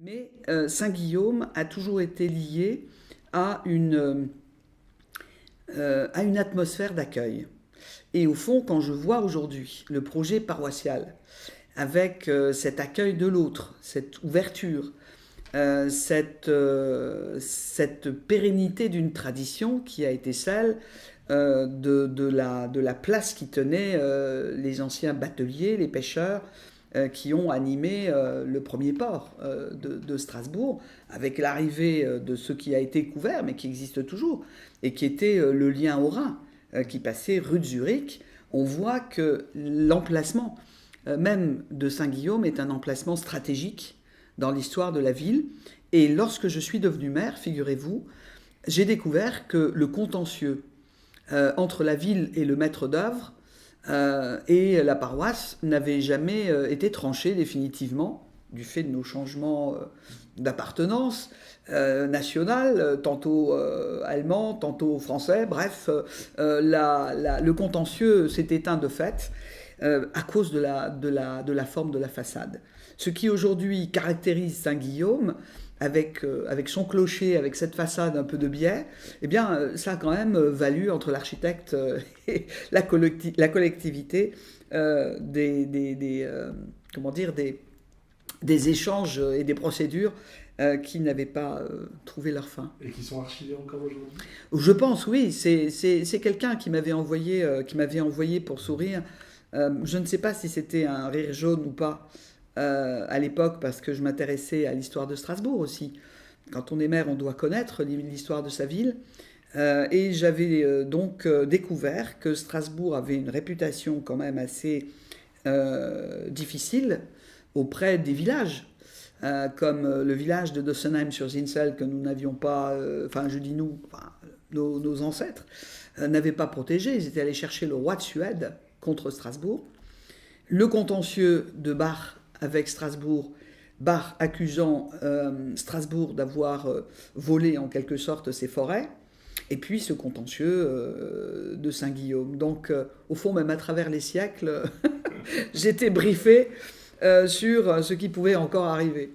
Mais Saint-Guillaume a toujours été lié à une atmosphère d'accueil. Et au fond, quand je vois aujourd'hui le projet paroissial, avec cet accueil de l'autre, cette ouverture, cette pérennité d'une tradition qui a été celle de la place qui tenaient les anciens bateliers, les pêcheurs, qui ont animé le premier port de Strasbourg, avec l'arrivée de ce qui a été couvert, mais qui existe toujours, et qui était le lien au Rhin, qui passait rue de Zurich. On voit que l'emplacement même de Saint-Guillaume est un emplacement stratégique dans l'histoire de la ville. Et lorsque je suis devenu maire, figurez-vous, j'ai découvert que le contentieux entre la ville et le maître d'œuvre et la paroisse n'avait jamais été tranché définitivement, du fait de nos changements d'appartenance nationale, tantôt allemand, tantôt français, bref, le contentieux s'est éteint de fait à cause de la forme de la façade. Ce qui aujourd'hui caractérise Saint-Guillaume, avec son clocher, avec cette façade un peu de biais, eh bien, ça a quand même valu entre l'architecte et la collectivité des échanges et des procédures qui n'avaient pas trouvé leur fin. Et qui sont archivés encore aujourd'hui? Je pense, oui. C'est quelqu'un qui m'avait envoyé pour sourire. Je ne sais pas si c'était un rire jaune ou pas à l'époque, parce que je m'intéressais à l'histoire de Strasbourg aussi. Quand on est maire, on doit connaître l'histoire de sa ville. Et j'avais donc découvert que Strasbourg avait une réputation quand même assez difficile auprès des villages, comme le village de Dossenheim-sur-Zinsel, que nous n'avions pas, enfin je dis nous, enfin, nos ancêtres, n'avaient pas protégé. Ils étaient allés chercher le roi de Suède contre Strasbourg. Le contentieux de Bach avec Strasbourg, Bach accusant Strasbourg d'avoir volé en quelque sorte ses forêts, et puis ce contentieux de Saint-Guillaume. Donc au fond, même à travers les siècles, j'étais briefé sur ce qui pouvait encore arriver.